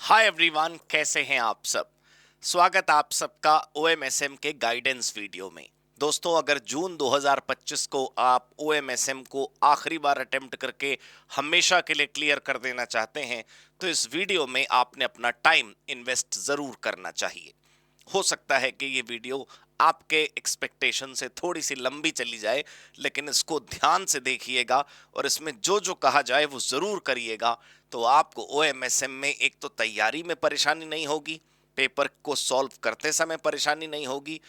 Hi everyone, कैसे हैं आप सब। स्वागत आप सबका ओएमएसएम के गाइडेंस वीडियो में। दोस्तों, अगर जून 2025 को आप ओएमएसएम को आखिरी बार अटेम्प्ट करके हमेशा के लिए क्लियर कर देना चाहते हैं तो इस वीडियो में आपने अपना टाइम इन्वेस्ट ज़रूर करना चाहिए। हो सकता है कि ये वीडियो आपके एक्सपेक्टेशन से थोड़ी सी लंबी चली जाए, लेकिन इसको ध्यान से देखिएगा और इसमें जो जो कहा जाए वो ज़रूर करिएगा। तो आपको ओएमएसएम में एक तो तैयारी में परेशानी नहीं होगी, पेपर को सॉल्व करते समय परेशानी नहीं होगी,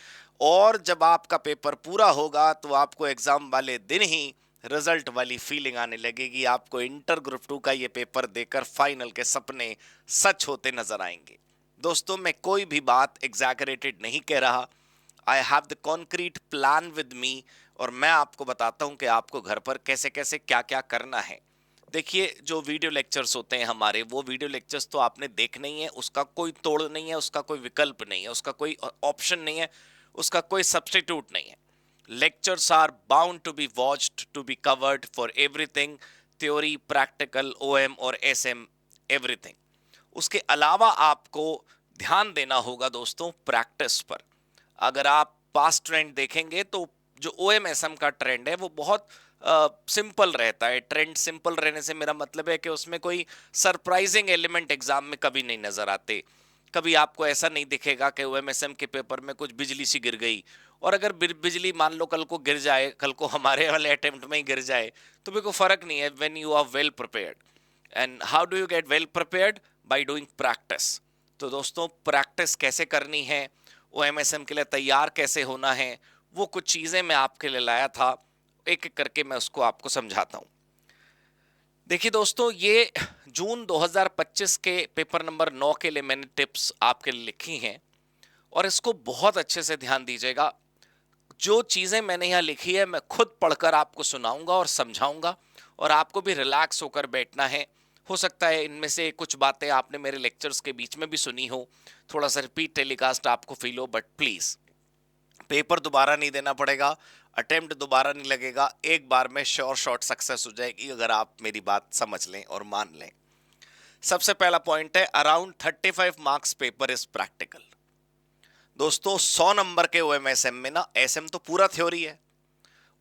और जब आपका पेपर पूरा होगा तो आपको एग्ज़ाम वाले दिन ही रिजल्ट वाली फीलिंग आने लगेगी। आपको इंटर ग्रुप 2 का ये पेपर देकर फाइनल के सपने सच होते नजर आएंगे। दोस्तों, मैं कोई भी बात एग्जैगरेटेड नहीं कह रहा। I have the concrete plan with me, और मैं आपको बताता हूं कि आपको घर पर कैसे कैसे क्या क्या करना है। देखिए, जो वीडियो लेक्चर्स होते हैं हमारे, वो वीडियो लेक्चर्स तो आपने देखने ही है, उसका कोई तोड़ नहीं है, उसका कोई विकल्प नहीं है, उसका कोई ऑप्शन नहीं है, उसका कोई सब्स्टिट्यूट नहीं है। Lectures are bound to be watched, to be covered for everything, theory, practical, OM और एसएम, एवरीथिंग। उसके अलावा आपको ध्यान देना होगा दोस्तों प्रैक्टिस पर। अगर आप पास्ट ट्रेंड देखेंगे तो जो ओएमएसएम का ट्रेंड है वो बहुत सिंपल रहता है। ट्रेंड सिंपल रहने से मेरा मतलब है कि उसमें कोई सरप्राइजिंग एलिमेंट एग्जाम में कभी नहीं नजर आते। कभी आपको ऐसा नहीं दिखेगा कि ओएमएसएम के पेपर में कुछ बिजली सी गिर गई, और अगर बिजली मान लो कल को गिर जाए, कल को हमारे वाले अटेम्प्ट में ही गिर जाए, तो भी कोई फर्क नहीं है when you are well prepared. And how do you get well prepared? By doing practice. तो दोस्तों, प्रैक्टिस कैसे करनी है, ओएमएसएम के लिए तैयार कैसे होना है, वो कुछ चीज़ें मैं आपके लिए लाया था। एक एक करके मैं उसको आपको समझाता हूँ। देखिए दोस्तों, ये जून 2025 के पेपर नंबर 9 के लिए मैंने टिप्स आपके लिए लिखी हैं, और इसको बहुत अच्छे से ध्यान दीजिएगा। जो चीज़ें मैंने यहाँ लिखी है मैं खुद पढ़कर आपको सुनाऊंगा और समझाऊंगा, और आपको भी रिलैक्स होकर बैठना है। हो सकता है इनमें से कुछ बातें आपने मेरे लेक्चर्स के बीच में भी सुनी हो, थोड़ा सा रिपीट टेलीकास्ट आपको फील हो, बट प्लीज़ पेपर दोबारा नहीं देना पड़ेगा, अटेम्प्ट दोबारा नहीं लगेगा, एक बार में श्योर शॉट सक्सेस हो जाएगी अगर आप मेरी बात समझ लें और मान लें। सबसे पहला पॉइंट है, around 35 marks paper is practical. दोस्तों, 100 नंबर के ओएमएसएम में ना, एसएम तो पूरा थ्योरी है,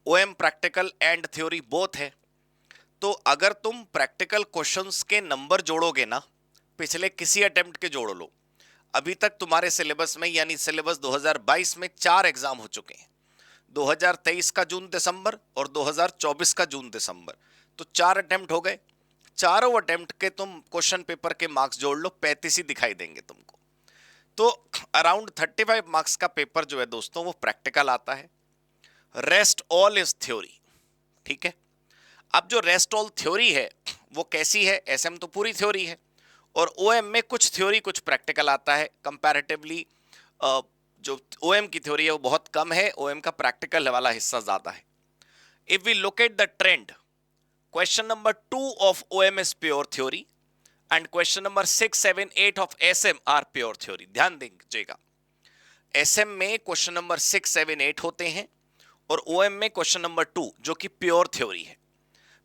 OM practical and theory both है। तो अगर तुम प्रैक्टिकल क्वेश्चंस के नंबर जोड़ोगे ना, पिछले किसी अटेम्प्ट के जोड़ लो। अभी तक तुम्हारे सिलेबस में, यानी सिलेबस 2022 में 4 एग्जाम हो चुके हैं, 2023 का जून दिसंबर और 2024 का जून दिसंबर। तो 4 अटेम्प्ट हो गए। चारों अटेम्प्ट के तुम क्वेश्चन पेपर के मार्क्स जोड़ लो, 35 ही दिखाई देंगे तुमको। तो अराउंड 35 मार्क्स का पेपर जो है दोस्तों, वो प्रैक्टिकल आता है। Rest all is theory. ठीक है। अब जो रेस्ट ऑल थ्योरी है वो कैसी है? एसएम तो पूरी थ्योरी है, और ओएम में कुछ थ्योरी कुछ प्रैक्टिकल आता है। कंपैरेटिवली जो ओएम की थ्योरी है वो बहुत कम है, ओएम का प्रैक्टिकल वाला हिस्सा ज्यादा है। If we look at the trend, question number 2 of OM is pure theory, and question number 6, 7, 8 of SM are pure theory. ध्यान दीजिएगा, एसएम में क्वेश्चन नंबर 6, 7, 8 होते हैं, और ओएम में क्वेश्चन नंबर 2 जो कि प्योर थ्योरी है।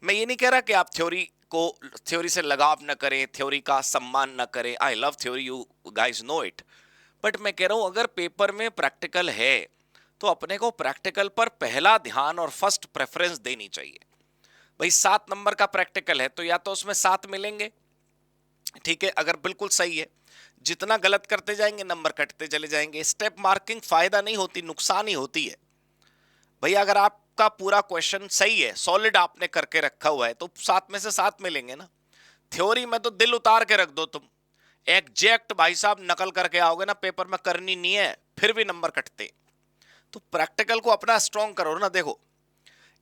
मैं ये नहीं कह रहा कि आप थ्योरी से लगाव न करें, थ्योरी का सम्मान न करें। I love theory, you guys know it. But मैं कह रहा हूं, अगर पेपर में प्रैक्टिकल है तो अपने को प्रैक्टिकल पर पहला ध्यान और फर्स्ट प्रेफरेंस देनी चाहिए। भाई 7 नंबर का प्रैक्टिकल है तो या तो उसमें 7 मिलेंगे, ठीक है, अगर बिल्कुल सही है। जितना गलत करते जाएंगे नंबर कटते चले जाएंगे। स्टेप मार्किंग फायदा नहीं होती, नुकसान ही होती है। भैया, अगर आपका पूरा क्वेश्चन सही है, सॉलिड आपने करके रखा हुआ है, तो 7 में से 7 मिलेंगे ना। थ्योरी में तो दिल उतार के रख दो तुम, एग्जैक्ट भाई साहब नकल करके आओगे ना, पेपर में करनी नहीं है, फिर भी नंबर कटते। तो प्रैक्टिकल को अपना स्ट्रॉन्ग करो ना। देखो,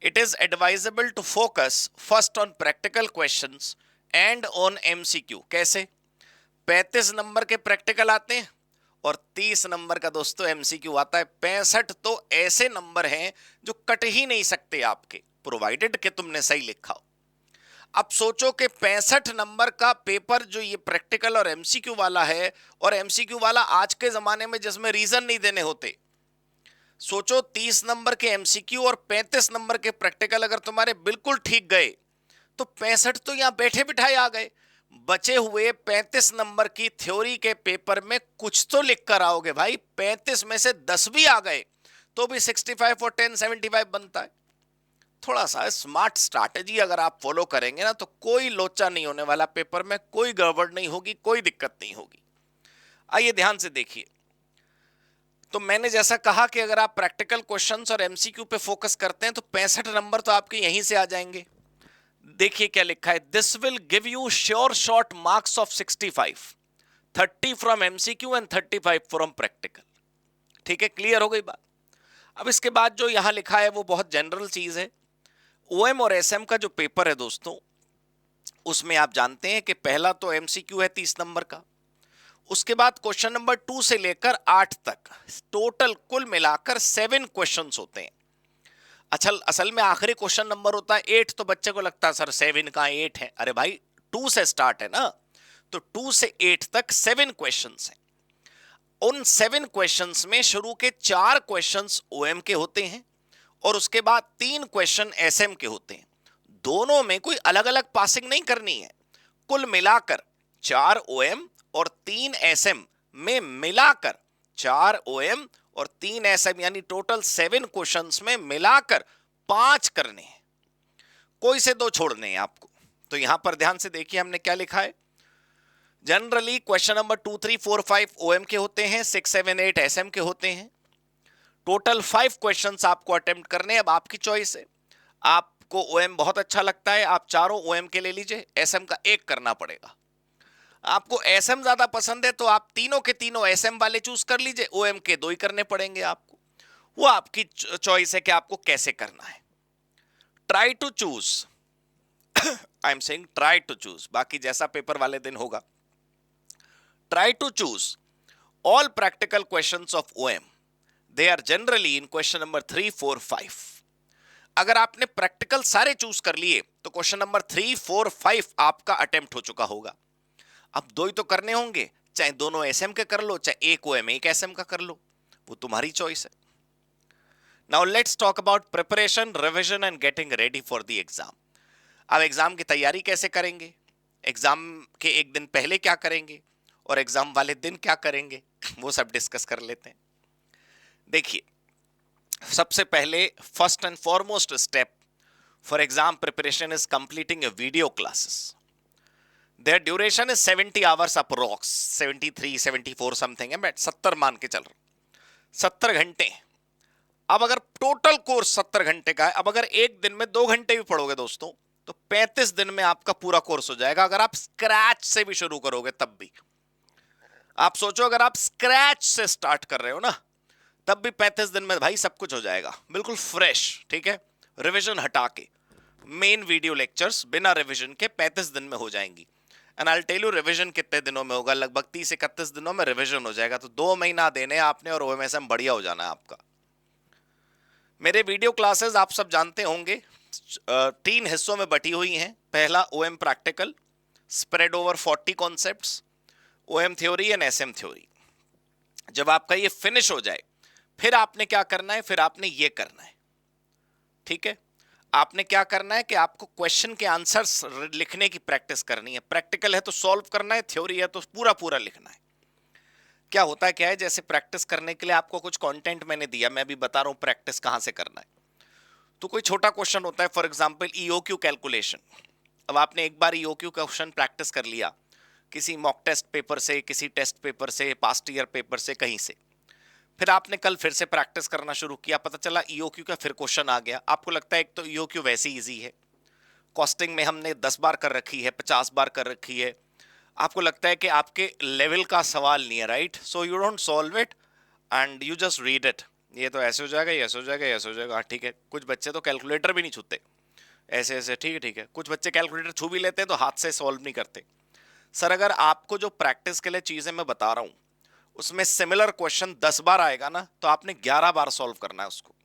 it is advisable to focus first on practical questions and on MCQ. कैसे? 35 नंबर के प्रैक्टिकल आते हैं और 30 नंबर का दोस्तों एमसीक्यू आता है। 65 तो ऐसे नंबर हैं जो कट ही नहीं सकते आपके, प्रोवाइडेड कि तुमने सही लिखा हो। अब सोचो कि 65 नंबर का पेपर जो ये प्रैक्टिकल और एमसीक्यू वाला है, और एमसीक्यू वाला आज के जमाने में जिसमें रीजन नहीं देने होते। सोचो 30 नंबर के एमसीक्यू और 35 नंबर के प्रैक्टिकल अगर तुम्हारे बिल्कुल ठीक गए तो 65 तो यहां बैठे बिठाए आ गए। बचे हुए 35 नंबर की थ्योरी के पेपर में कुछ तो लिख कर आओगे भाई। 35 में से 10 भी आ गए तो भी 65 और 10 75 बनता है। थोड़ा सा स्मार्ट स्ट्रैटेजी अगर आप फॉलो करेंगे ना तो कोई लोचा नहीं होने वाला पेपर में, कोई गड़बड़ नहीं होगी, कोई दिक्कत नहीं होगी। आइए ध्यान से देखिए। तो मैंने जैसा कहा कि अगर आप प्रैक्टिकल क्वेश्चंस और एमसीक्यू पे फोकस करते हैं तो 65 नंबर तो आपके यहीं से आ जाएंगे। देखिए क्या लिखा है, this will give you sure short marks of 65, 30 from MCQ and 35 from practical. ठीक है, क्लियर हो गई बात। अब इसके बाद जो यहां लिखा है वो बहुत जनरल चीज है। ओएम और एसएम का जो पेपर है दोस्तों, उसमें आप जानते हैं कि पहला तो एमसीक्यू है 30 नंबर का, उसके बाद क्वेश्चन नंबर 2 से लेकर 8 तक टोटल कुल मिलाकर 7 क्वेश्चंस होते हैं। अच्छा, असल में आखिरी क्वेश्चन नंबर होता है 8, तो बच्चे को लगता है सर 7 का 8 है। अरे भाई 2 से स्टार्ट है ना, तो 2 से 8 तक 7 क्वेश्चंस हैं। उन 7 क्वेश्चंस में शुरू के 4 क्वेश्चंस ओएम के होते हैं और उसके बाद 3 क्वेश्चन एसएम के होते हैं। दोनों में कोई अलग अलग पासिंग नहीं करनी है। कुल मिलाकर 4 ओएम और 3 एसएम में मिलाकर 4 ओएम और 3 एसएम यानी टोटल 7 क्वेश्चंस में मिलाकर 5 करने हैं, कोई से 2 छोड़ने हैं आपको। तो यहां पर ध्यान से देखिए हमने क्या लिखा है। जनरली क्वेश्चन नंबर 2 3 4 5 ओएम के होते हैं, 6 7 8 एसएम के होते हैं। टोटल 5 क्वेश्चंस आपको अटेम्प्ट करने हैं। अब आपकी चॉइस है, आपको ओएम बहुत अच्छा लगता है आप चारों ओएम के ले लीजिए, एसएम का एक करना पड़ेगा। आपको एसएम ज्यादा पसंद है तो आप तीनों के तीनों एसएम वाले चूज कर लीजिए, ओएम के 2 ही करने पड़ेंगे आपको। वो आपकी चॉइस है कि आपको कैसे करना है। Try to choose, I am saying try to choose, बाकी जैसा पेपर वाले दिन होगा। Try to choose all practical questions of OM, they are generally in question number 3 4 5। अगर आपने प्रैक्टिकल सारे चूज कर लिए तो क्वेश्चन नंबर 3 4 5 आपका अटेम्प्ट हो चुका होगा। अब 2 ही तो करने होंगे, चाहे दोनों एसएम के कर लो चाहे एक ओएम एक एसएम का कर लो, वो तुम्हारी चॉइस है। Now let's talk about preparation, revision and getting ready for the exam. अब एग्जाम की तैयारी कैसे करेंगे, एग्जाम के एक दिन पहले क्या करेंगे और एग्जाम वाले दिन क्या करेंगे, वो सब डिस्कस कर लेते हैं। देखिए, सबसे पहले first and foremost step for exam preparation is completing a video classes. Their duration is 70 hours approx, 73 74 something है, मैं 70 मान के चल रहा हूं, 70 घंटे। अब अगर टोटल कोर्स 70 घंटे का है, अब अगर एक दिन में 2 घंटे भी पढ़ोगे दोस्तों तो 35 दिन में आपका पूरा कोर्स हो जाएगा। अगर आप स्क्रैच से भी शुरू करोगे तब भी, आप सोचो अगर आप स्क्रैच से स्टार्ट कर रहे हो ना तब भी 35 दिन में भाई सब कुछ हो जाएगा, बिल्कुल फ्रेश। ठीक है, रिवीजन हटा के मेन वीडियो लेक्चर्स बिना रिवीजन के 35 दिन में हो जाएंगी। And I tell you revision कितने दिनों में होगा, लगभग 30 31 दिनों में रिवीजन हो जाएगा। तो 2 महीना देने आपने और ओएमएसएम बढ़िया हो जाना है आपका। मेरे वीडियो क्लासेस आप सब जानते होंगे 3 हिस्सों में बटी हुई हैं। पहला OM practical, spread over 40 concepts, OM theory and SM theory. जब आपका ये फिनिश हो जाए फिर आपने क्या करना है, फिर आपने ये करना है। ठीक है, आपने क्या करना है कि आपको क्वेश्चन के आंसर्स लिखने की प्रैक्टिस करनी है। प्रैक्टिकल है तो सॉल्व करना है, थ्योरी है तो पूरा पूरा लिखना है। क्या होता है क्या है, जैसे प्रैक्टिस करने के लिए आपको कुछ कंटेंट मैंने दिया, मैं भी बता रहा हूं प्रैक्टिस कहां से करना है। तो कोई छोटा क्वेश्चन होता है, फॉर एग्जांपल ईओक्यू कैलकुलेशन। अब आपने एक बार ईओक्यू क्वेश्चन प्रैक्टिस कर लिया किसी मॉक टेस्ट पेपर से, किसी टेस्ट पेपर से, पास्ट ईयर पेपर से, कहीं से, फिर आपने कल फिर से प्रैक्टिस करना शुरू किया, पता चला ईओक्यू का फिर क्वेश्चन आ गया। आपको लगता है एक तो ईओक्यू वैसे इजी है, कॉस्टिंग में हमने 10 बार कर रखी है, 50 बार कर रखी है, आपको लगता है कि आपके लेवल का सवाल नहीं है, right? So you don't solve it and you just read it, ये तो ऐसे हो जाएगा, ये ऐसे हो जाएगा, ये ऐसे हो जाएगा। हाँ ठीक है, कुछ बच्चे तो कैलकुलेटर भी नहीं छूते, ऐसे ऐसे, ठीक है ठीक है। कुछ बच्चे कैलकुलेटर छू भी लेते हैं तो हाथ से सॉल्व नहीं करते। सर अगर आपको जो प्रैक्टिस के लिए चीजें मैं बता रहा हूं उसमें सिमिलर क्वेश्चन 10 बार आएगा ना तो आपने 11 बार सॉल्व करना है उसको।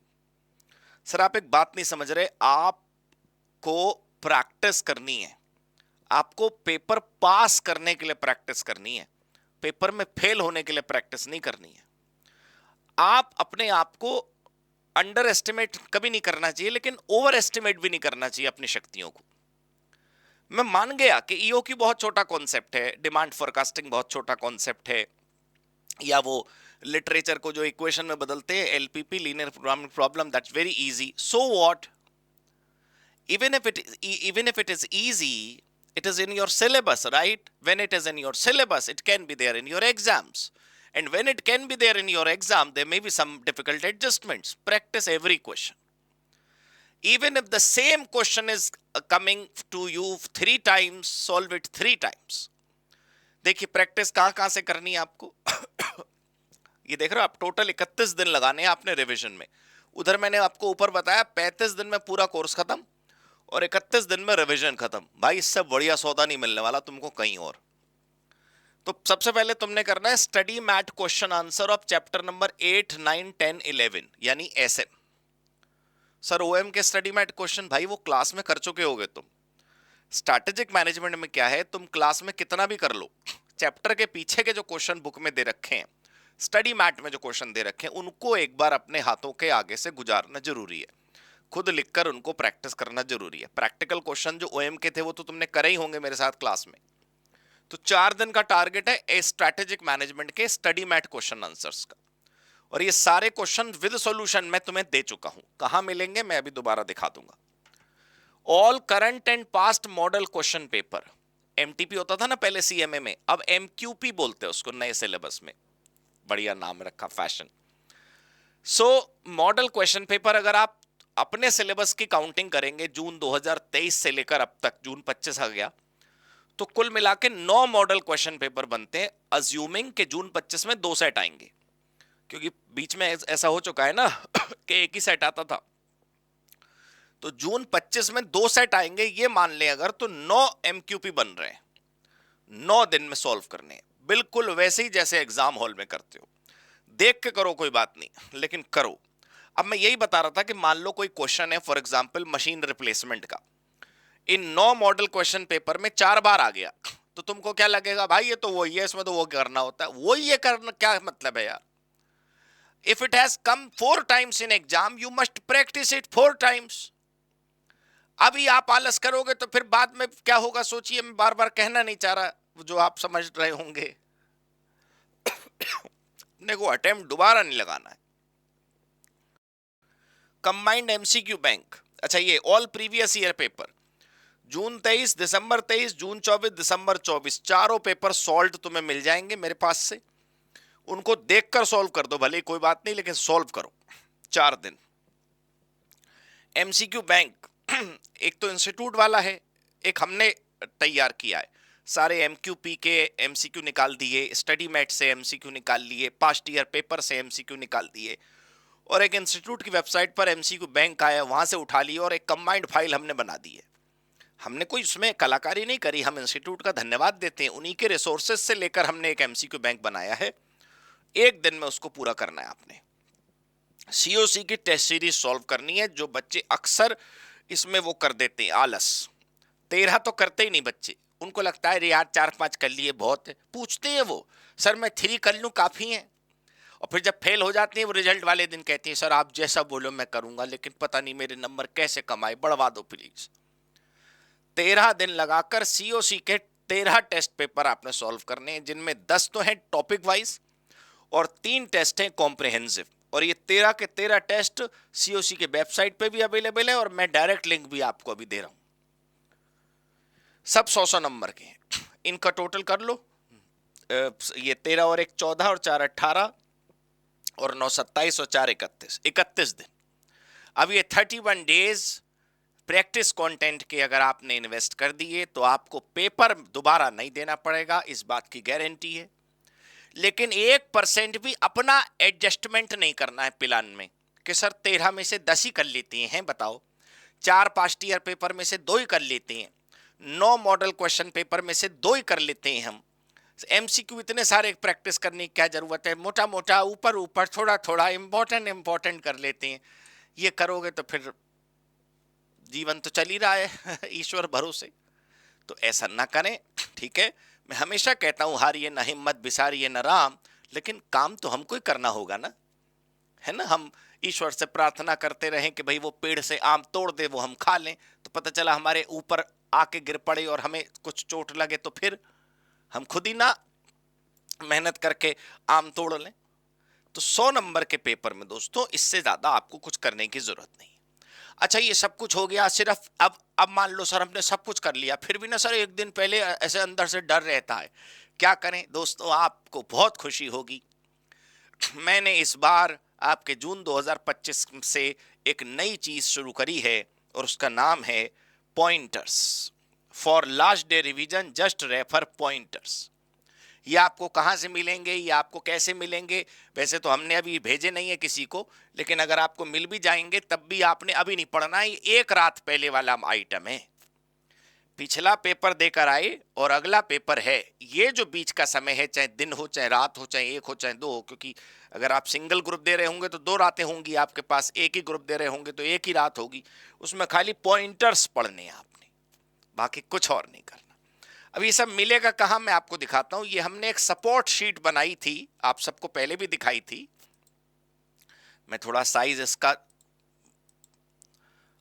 सर आप एक बात नहीं समझ रहे, आपको प्रैक्टिस करनी है, आपको पेपर पास करने के लिए प्रैक्टिस करनी है, पेपर में फेल होने के लिए प्रैक्टिस नहीं करनी है। आप अपने आप को अंडर एस्टिमेट कभी नहीं करना चाहिए, लेकिन ओवर एस्टिमेट भी नहीं करना चाहिए अपनी शक्तियों को। मैं मान गया कि ईओक्यू बहुत छोटा कॉन्सेप्ट है, डिमांड फोरकास्टिंग बहुत छोटा कॉन्सेप्ट है, या वो लिटरेचर को जो इक्वेशन में बदलते हैं LPP, linear programming problem, that's very easy. So what, even if it is easy, it is in your syllabus, right? When it is in your syllabus, it can be there in your exams, and when it can be there in your exam, there may be some difficult adjustments. Practice every question. Even if the same question is coming to you 3 times, solve it 3 times. देखिए practice कहाँ कहाँ से करनी है आपको. ये देख रहे हो आप, टोटल 31 दिन लगाने हैं आपने रिवीजन में. उधर मैंने आपको ऊपर बताया 35 दिन में पूरा कोर्स खत्म और 31 दिन में रिवीजन खत्म. भाई इससे बढ़िया सौदा नहीं मिलने वाला तुमको कहीं और. तो सबसे पहले तुमने करना है study mat question answer of chapter number 8, 9, 10, 11 यानी एसएम. सर ओएम के स्टडी मैट क्वेश्चन भाई वो क्लास में कर चुके होगे तुम. स्ट्रैटेजिक मैनेजमेंट में क्या है, तुम क्लास में कितना भी कर लो, चैप्टर के पीछे के जो क्वेश्चन बुक में दे रखे हैं, स्टडी मैट में जो क्वेश्चन दे रखे हैं, उनको एक बार अपने हाथों के आगे से गुजारना जरूरी है. खुद लिखकर उनको प्रैक्टिस करना जरूरी है. प्रैक्टिकल क्वेश्चन जो ओएम के थे वो तो तुमने करे ही होंगे मेरे साथ क्लास में. तो 4 दिन का टारगेट है स्ट्रैटेजिक मैनेजमेंट के स्टडी मैट क्वेश्चन आंसर्स का. और ये सारे क्वेश्चन विद सॉल्यूशन मैं तुम्हें दे चुका हूं. कहां मिलेंगे मैं अभी दोबारा दिखा दूंगा. All current and past model question paper. MTP होता था ना पहले सीएमए में, अब एमक्यूपी बोलते हैं उसको नए सिलेबस में. बढ़िया नाम रखा, फैशन. सो मॉडल क्वेश्चन पेपर अगर आप अपने सिलेबस की काउंटिंग करेंगे जून 2023 से लेकर अब तक जून 25 आ गया, तो कुल मिला के 9 मॉडल क्वेश्चन पेपर बनते हैं, अज्यूमिंग कि जून 25 में 2 सेट आएंगे. क्योंकि बीच में ऐसा हो चुका है ना कि एक ही सेट आता था. तो जून 25 में 2 सेट आएंगे ये मान ले अगर, तो 9 एमक्यूपी बन रहे हैं. 9 दिन में सॉल्व करने हैं, बिल्कुल वैसे ही जैसे एग्जाम हॉल में करते हो. देख के करो कोई बात नहीं, लेकिन करो. अब मैं यही बता रहा था कि मान लो कोई क्वेश्चन है फॉर एग्जांपल मशीन रिप्लेसमेंट का, इन 9 मॉडल क्वेश्चन पेपर में 4 बार आ गया, तो तुमको क्या लगेगा, भाई ये तो वही है, इसमें तो वो करना होता है. वो ये करना क्या मतलब है यार. If it has come 4 times in exam, you must practice it 4 times. अभी आप आलस करोगे तो फिर बाद में क्या होगा सोचिए. मैं बार बार कहना नहीं चाह रहा, जो आप समझ रहे होंगे. अपने को अटेम्प्ट दोबारा नहीं लगाना है. Combined MCQ bank. अच्छा ये all previous year paper, June 23, दिसंबर 23, जून 24, दिसंबर 24, चारों पेपर सॉल्व तुम्हें मिल जाएंगे मेरे पास से. उनको देखकर सॉल्व कर दो भले कोई बात नहीं, लेकिन सॉल्व करो 4 दिन. एमसीक्यू बैंक एक तो इंस्टीट्यूट वाला है, एक हमने तैयार किया है. सारे एमक्यूपी के एमसीक्यू निकाल दिए, स्टडी मैट से एमसीक्यू निकाल लिए, पास्ट ईयर पेपर से एमसीक्यू निकाल दिए, और एक इंस्टीट्यूट की वेबसाइट पर एमसीक्यू बैंक आया वहां से उठा लिए, और एक कंबाइंड फाइल हमने बना दी है. हमने कोई उसमें कलाकारी नहीं करी, हम इंस्टीट्यूट का धन्यवाद देते हैं. उन्हीं के रिसोर्सेज से लेकर हमने एक एमसीक्यू बैंक बनाया है. एक दिन में उसको पूरा करना है आपने. सीओसी की टेस्ट सीरीज सॉल्व करनी है. जो बच्चे अक्सर इसमें वो कर देते हैं आलस, 13 तो करते ही नहीं बच्चे. उनको लगता है यार 4-5 कर लिए बहुत है. पूछते हैं वो, सर मैं 3 कर लूँ काफ़ी है. और फिर जब फेल हो जाते हैं वो रिजल्ट वाले दिन कहते हैं सर आप जैसा बोलो मैं करूँगा, लेकिन पता नहीं मेरे नंबर कैसे कमाए, बढ़वा दो प्लीज़. 13 दिन लगाकर सीओसी के 13 टेस्ट पेपर आपने सॉल्व करने हैं, जिनमें 10 तो हैं टॉपिक वाइज और 3 टेस्ट हैं कॉम्प्रिहेंसिव. और ये 13 के 13 टेस्ट सीओसी के वेबसाइट पे भी अवेलेबल है, और मैं डायरेक्ट लिंक भी आपको अभी दे रहा हूं. सब 100 नंबर के हैं. इनका टोटल कर लो. ये 13 और 1 14 और 4 18 और 9 27 और 4 31 दिन. अब ये 31 डेज प्रैक्टिस कंटेंट के अगर आपने इन्वेस्ट कर दिए तो आपको पेपर दोबारा नहीं देना पड़ेगा, इस बात की गारंटी है. लेकिन 1% भी अपना एडजस्टमेंट नहीं करना है प्लान में कि सर 13 में से 10 ही कर लेते हैं. बताओ 4 पास्ट ईयर पेपर में से 2 ही कर लेते हैं, 9 मॉडल क्वेश्चन पेपर में से 2 ही कर लेते हैं हम. एमसीक्यू इतने सारे प्रैक्टिस करने की क्या जरूरत है. मोटा मोटा ऊपर ऊपर थोड़ा थोड़ा इंपॉर्टेंट कर लेते हैं. ये करोगे तो फिर जीवन तो चल ही रहा है ईश्वर भरोसे. तो ऐसा ना करें, ठीक है. मैं हमेशा कहता हूं हारिए ना हिम्मत, बिसारिए ना राम, लेकिन काम तो हमको ही करना होगा ना, है ना. हम ईश्वर से प्रार्थना करते रहें कि भाई वो पेड़ से आम तोड़ दे वो हम खा लें, तो पता चला हमारे ऊपर आके गिर पड़े और हमें कुछ चोट लगे तो फिर हम खुद ही ना मेहनत करके आम तोड़ लें। तो 100 नंबर के पेपर में दोस्तों इससे ज्यादा आपको कुछ करने की जरूरत नहीं। अच्छा, ये सब कुछ हो गया, सिर्फ अब मान लो सर हमने सब कुछ कर लिया, फिर भी ना सर एक दिन पहले ऐसे अंदर से डर रहता है। क्या करें दोस्तों, आपको बहुत खुशी होगी, मैंने इस बार आपके जून 2025 से एक नई चीज शुरू करी है और उसका नाम है pointers. For last day revision just refer pointers. ये आपको कहाँ से मिलेंगे, ये आपको कैसे मिलेंगे, वैसे तो हमने अभी भेजे नहीं है किसी को, लेकिन अगर आपको मिल भी जाएंगे तब भी आपने अभी नहीं पढ़ना है। ये एक रात पहले वाला आइटम है। पिछला पेपर देकर आए और अगला पेपर है, ये जो बीच का समय है, चाहे दिन हो चाहे रात हो चाहे एक हो चाहे दो हो, क्योंकि अगर आप सिंगल ग्रुप दे रहे होंगे तो 2 रातें होंगी आपके पास, एक ही ग्रुप दे रहे होंगे तो एक ही रात होगी। उसमें खाली पॉइंटर्स पढ़ने हैं आपने, बाकी कुछ और नहीं करना। अब ये सब मिलेगा कहाँ, मैं आपको दिखाता हूं। ये हमने एक सपोर्ट शीट बनाई थी, आप सबको पहले भी दिखाई थी। मैं थोड़ा साइज इसका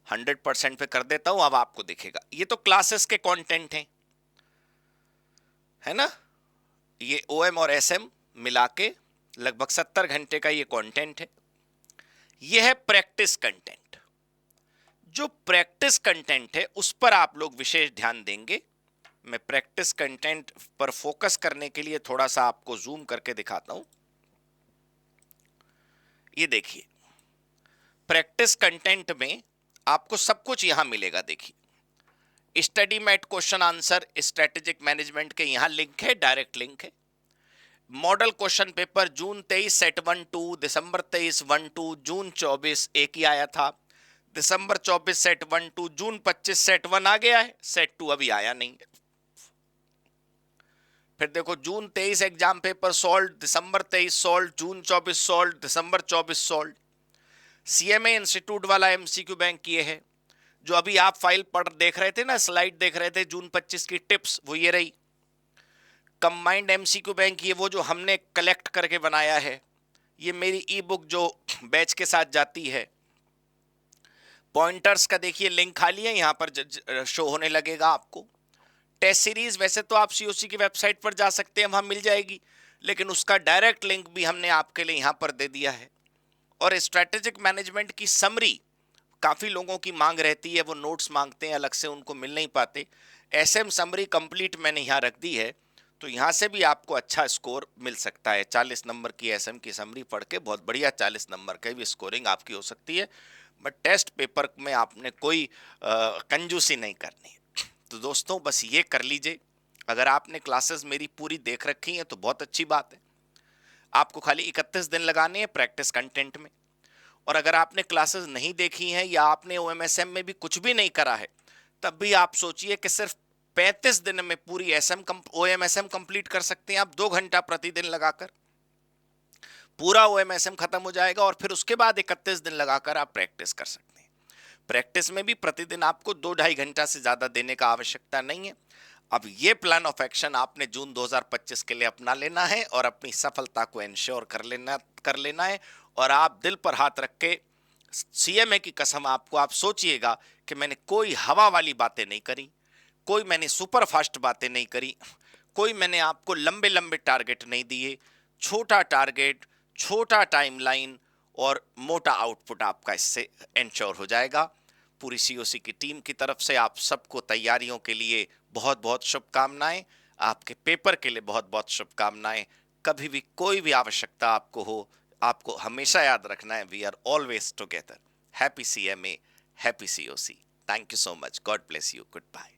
100% पे कर देता हूं, अब आपको दिखेगा। ये तो क्लासेस के कंटेंट हैं, है ना। ये ओएम और एसएम मिला के लगभग 70 घंटे का ये कंटेंट है। ये है प्रैक्टिस कंटेंट। जो प्रैक्टिस कंटेंट है उस पर आप लोग विशेष ध्यान देंगे। मैं प्रैक्टिस कंटेंट पर फोकस करने के लिए थोड़ा सा आपको जूम करके दिखाता हूं। ये देखिए, प्रैक्टिस कंटेंट में आपको सब कुछ यहां मिलेगा। देखिए, study mat question answer strategic management के यहां लिंक है, डायरेक्ट लिंक है। Model question paper June 23 set 1-2, December 23 1-2, June 24 एक ही आया था, दिसंबर 24 सेट 1-2, जून 25 सेट 1 आ गया है, सेट 2 अभी आया नहीं है। फिर देखो, जून 23 एग्जाम पेपर सॉल्व, दिसंबर 23 सॉल्व, जून 24 सॉल्व, दिसंबर 24 सॉल्व। सीएमए इंस्टीट्यूट वाला एमसीक्यू बैंक ये है, जो अभी आप फाइल पढ़ देख रहे थे ना, स्लाइड देख रहे थे जून 25 की टिप्स, वो ये रही। कंबाइंड एमसीक्यू बैंक ये वो जो हमने कलेक्ट करके बनाया है। ये मेरी ई बुक जो बैच के साथ जाती है। पॉइंटर्स का देखिए लिंक खाली है, यहां पर शो होने लगेगा आपको। टेस्ट सीरीज वैसे तो आप सीओसी की वेबसाइट पर जा सकते हैं, वहां मिल जाएगी, लेकिन उसका डायरेक्ट लिंक भी हमने आपके लिए यहां पर दे दिया है। और स्ट्रेटेजिक मैनेजमेंट की समरी काफी लोगों की मांग रहती है, वो नोट्स मांगते हैं अलग से, उनको मिल नहीं पाते। एसएम समरी कंप्लीट मैंने यहां रख दी है, तो यहां से भी आपको अच्छा स्कोर मिल सकता है। 40 नंबर की एसएम की समरी पढ़ के बहुत बढ़िया 40 नंबर की भी स्कोरिंग आपकी हो सकती है। बट टेस्ट पेपर में आपने कोई कंजूसी नहीं करनी। तो दोस्तों बस ये कर लीजिए। अगर आपने क्लासेस मेरी पूरी देख रखी हैं तो बहुत अच्छी बात है। आपको खाली 31 दिन लगाने हैं प्रैक्टिस कंटेंट में। और अगर आपने क्लासेस नहीं देखी हैं या आपने ओएमएसएम में भी कुछ भी नहीं करा है, तब भी आप सोचिए कि सिर्फ 35 दिन में पूरी एसएम ओएमएसएम कंप्लीट कर सकते हैं आप, 2 घंटा प्रतिदिन लगाकर पूरा ओएमएसएम खत्म हो जाएगा। और फिर उसके बाद 31 दिन लगाकर आप प्रैक्टिस कर सकते हैं। प्रैक्टिस में भी प्रतिदिन आपको 2-2.5 घंटा से ज्यादा देने का आवश्यकता नहीं है। अब ये प्लान ऑफ एक्शन आपने जून 2025 के लिए अपना लेना है और अपनी सफलता को इंश्योर कर लेना है। और आप दिल पर हाथ रख के सीएमए की कसम आपको, आप सोचिएगा कि मैंने कोई हवा वाली बातें नहीं करी, कोई मैंने सुपर फास्ट बातें नहीं करी, कोई मैंने आपको लंबे लंबे टारगेट नहीं दिए। छोटा टारगेट, छोटा टाइमलाइन और मोटा आउटपुट आपका इससे इंश्योर हो जाएगा। पूरी सीओसी की टीम की तरफ से आप सबको तैयारियों के लिए बहुत बहुत शुभकामनाएं। आपके पेपर के लिए बहुत बहुत शुभकामनाएं। कभी भी कोई भी आवश्यकता आपको हो, आपको हमेशा याद रखना है, we are always together. Happy CMA, happy COC. Thank you so much, God bless you, good bye.